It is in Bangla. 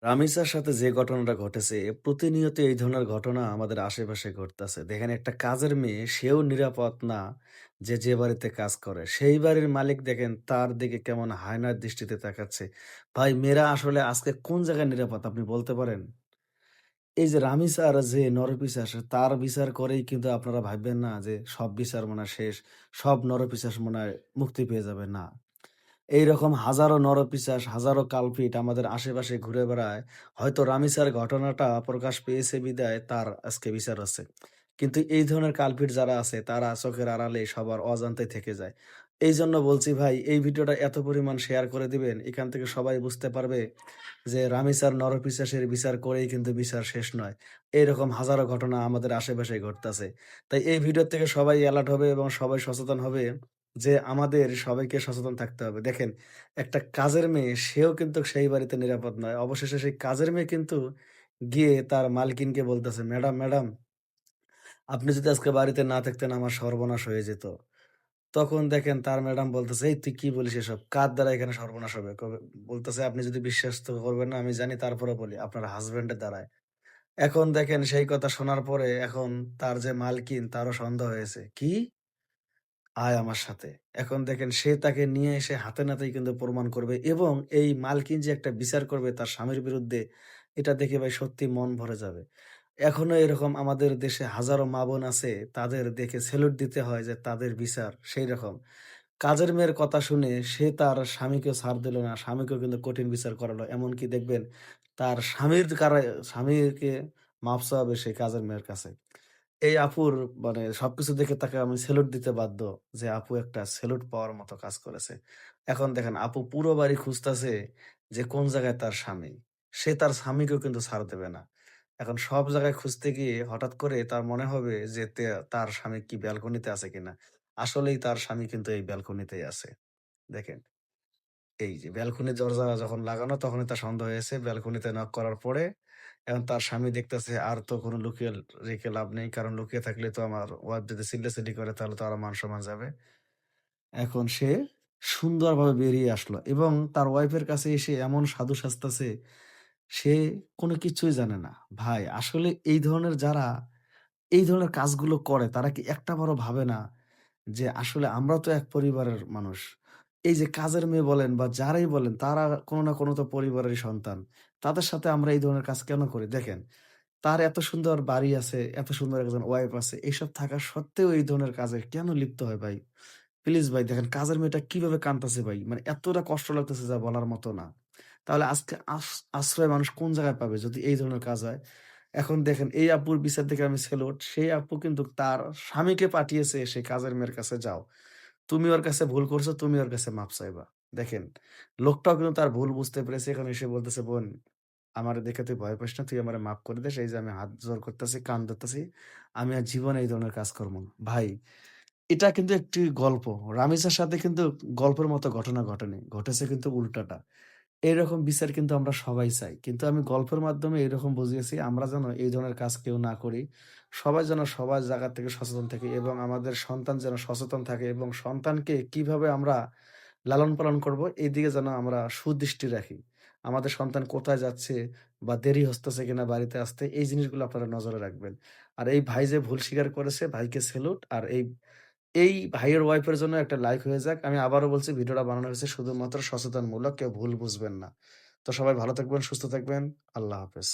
রামিসার সাথে যে ঘটনাটা ঘটেছে, প্রতিনিয়ত এই ধরনের ঘটনা আমাদের আশেপাশে ঘটতেছে। দেখেন একটা কাজের মেয়ে, সেও নিরাপদ না যে বাড়িতে কাজ করে। সেই বাড়ির মালিক দেখেন তার দিকে কেমন হায়নার দৃষ্টিতে তাকাচ্ছে। ভাই মেয়েরা আসলে আজকে কোন জায়গায় নিরাপদ আপনি বলতে পারেন? এই যে রামিসার যে নরপিশাচ তার বিচার করেই কিন্তু আপনারা ভাববেন না যে সব বিচার মনে হয় শেষ। সব নরপিশাচ মনে হয় মুক্তি পেয়ে যাবে, না। এইরকম হাজারো নরপিশাচ, হাজারো কালপিট আমাদের আশেপাশে ঘুরে বেড়ায়। হয়তো রামিসার ঘটনাটা প্রকাশ পেয়েছে বিদায় তার আজকে বিচার হচ্ছে। কিন্তু এই ধরনের কালপিট যারা আছে তারা চোখের আড়ালে সবার অজান্তে থেকে যায়। এইজন্য বলছি ভাই এই ভিডিওটা এত পরিমাণ শেয়ার করে দিবেন, এখান থেকে সবাই বুঝতে পারবে যে রামিসার নরপিশাচের বিচার করেই কিন্তু বিচার শেষ নয়। এরকম হাজারো ঘটনা আমাদের আশেপাশে ঘটতাছে। তাই এই ভিডিও থেকে সবাই এলার্ট হবে এবং সবাই সচেতন হবে যে আমাদের সবাইকে সচেতন থাকতে হবে। দেখেন, একটা কাজের মেয়ে সেও কিন্তু সেই বাড়িতে নিরাপদ নয়। অবশেষে সেই কাজের মেয়ে কিন্তু গিয়ে তার মালকিনকে বলতেছে, "ম্যাডাম, ম্যাডাম আপনি যদি আজকে বাড়িতে না থাকতেন আমার সর্বনাশ হয়ে যেত।" তখন দেখেন তার ম্যাডাম বলতেছে, "এই তুই কি বলিস এসব? কার দ্বারা এখানে সর্বনাশ হবে?" বলতেছে, "আপনি যদি বিশ্বাস তো করবেন না আমি জানি তারপরেও বলি, আপনার হাসব্যান্ডের দ্বারায়।" এখন দেখেন সেই কথা শোনার পরে এখন তার যে মালকিন তারও সন্দেহ হয়েছে। কি? আয় আমার সাথে। এখন দেখেন সে তাকে নিয়ে এসে হাতে নাতেই কিন্তু প্রমাণ করবে এবং এই মালকিন যে একটা বিচার করবে তার স্বামীর বিরুদ্ধে, এটা দেখে ভাই সত্যি মন ভরে যাবে। এখনো এরকম আমাদের দেশে হাজারো মা-বোন আছে, তাদের দেখে সেলুট দিতে হয় যে তাদের বিচার সেইরকম। কাজের মেয়ের কথা শুনে সে তার স্বামীকেও ছাড় দিল না, স্বামীকেও কিন্তু কঠিন বিচার করালো। এমনকি দেখবেন তার স্বামীকে মাফ চাওয়াবে সেই কাজের মেয়ের কাছে। এই আপুর মানে সবকিছু দেখে তাকে আমি সেলুট দিতে বাধ্য যে আপু একটা সেলুট পাওয়ার মতো কাজ করেছে। এখন দেখেন আপু পুরো বাড়ি খুঁজতেছে যে কোন জায়গায় তার স্বামী। সে তার স্বামীকেও কিন্তু ছাড় দেবে না। এখন সব জায়গায় খুঁজতে গিয়ে হঠাৎ করে তার মনে হবে যে তার স্বামী কি ব্যালকনিতে আছে কিনা। আসলেই তার স্বামী কিন্তু এই ব্যালকনিতেই আছে। দেখেন, এই যে ব্যালকনির দরজা যখন লাগানো তখনই তার সন্দেহ হয়েছে। ব্যালকনিতে নক করার পরে এখন তার স্বামী দেখতেছে আর তো কোনো লুকিয়ে রেখে লাভ নেই। কারণ লুকিয়ে থাকলে তো আমার ওয়াইফ যদি চিল্লাচিল্লি করে তাহলে তো আরো মান-সম্মান যাবে। এখন সে সুন্দরভাবে বেরিয়ে আসলো এবং তার ওয়াইফের কাছে এসে এমন সাধু সাজতেছে, সে কোনো কিছুই জানে না। ভাই আসলে এই ধরনের যারা এই ধরনের কাজগুলো করে তারা কি একটাবারও ভাবে না যে আসলে আমরাও তো এক পরিবারের মানুষ। এই যে কাজের মেয়ে বলেন বা যারাই বলেন তারা কোনো না কোনো তো পরিবারেরই সন্তান। তাদের সাথে আমরা এই ধরনের কাজ কেন করি? দেখেন, তার এত সুন্দর বাড়ি আছে, এত সুন্দর একজন ওয়াইফ আছে। এসব থাকা সত্ত্বেও এই ধরনের কাজে কেন লিপ্ত হয় ভাই? প্লিজ ভাই দেখেন কাজের মেয়েটা কিভাবে কান্দতেছে ভাই। মানে এতটা কষ্ট লাগতেছে যা বলার মতো না। তাহলে আজকে আশ্রয় মানুষ কোন জায়গায় পাবে যদি এই ধরনের কাজ হয়? এখন দেখেন এই আপুর বিচার দেখে আমি সেলুট। সেই আপু কিন্তু তার স্বামীকে পাঠিয়েছে সেই কাজের মেয়ের কাছে, "যাও। তুমি ওর কাছে ভুল করছো, তুমি ওর কাছে মাপ চাইবা।" দেখেন, লোকটাও কিন্তু তার ভুল বুঝতে পেরেছে। এখন এসে বলতেছে, "বোন, আমারে দেখে তুই ভয় পাস না। তুই আমারে মাফ করে দিস। এই যে আমি হাত জোড় করতেছি, কান ধরতেছি। আমি আর জীবনে এই ধরনের কাজ করব না।" ভাই, এটা কিন্তু একটি গল্প। রামিসার সাথে কিন্তু গল্পের মতো ঘটনা ঘটেনি। ঘটেছে কিন্তু উল্টাটা। এরকম বিচার কিন্তু আমরা সবাই চাই। কিন্তু আমি গল্পের মাধ্যমে এরকম বুঝিয়েছি আমরা যেন এই ধরনের কাজ কেউ না করি। সবাই যেন সবার জায়গা থেকে সচেতন থাকি এবং আমাদের সন্তান যেন সচেতন থাকে এবং সন্তানকে কিভাবে আমরা লালন-পালন করব এদিকে যেন আমরা সুদৃষ্টি রাখি। আমাদের সন্তান কোথায় যাচ্ছে বা দেরি হচ্ছে কিনা বাড়িতে আসতে এই জিনিসগুলো আপনারা নজরে রাখবেন। আর এই ভাই যে ভুল স্বীকার করেছে ভাইকে সেলুট। আর এই ভাইয়ের ওয়াইফের জন্য একটা লাইক হয়ে যাক। আমি আবারও বলছি ভিডিওটা বানানো হয়েছে শুধুমাত্র সচেতনমূলক। কেউ ভুল বুঝবেন না। তো সবাই ভালো থাকবেন, সুস্থ থাকবেন। আল্লাহ হাফেজ।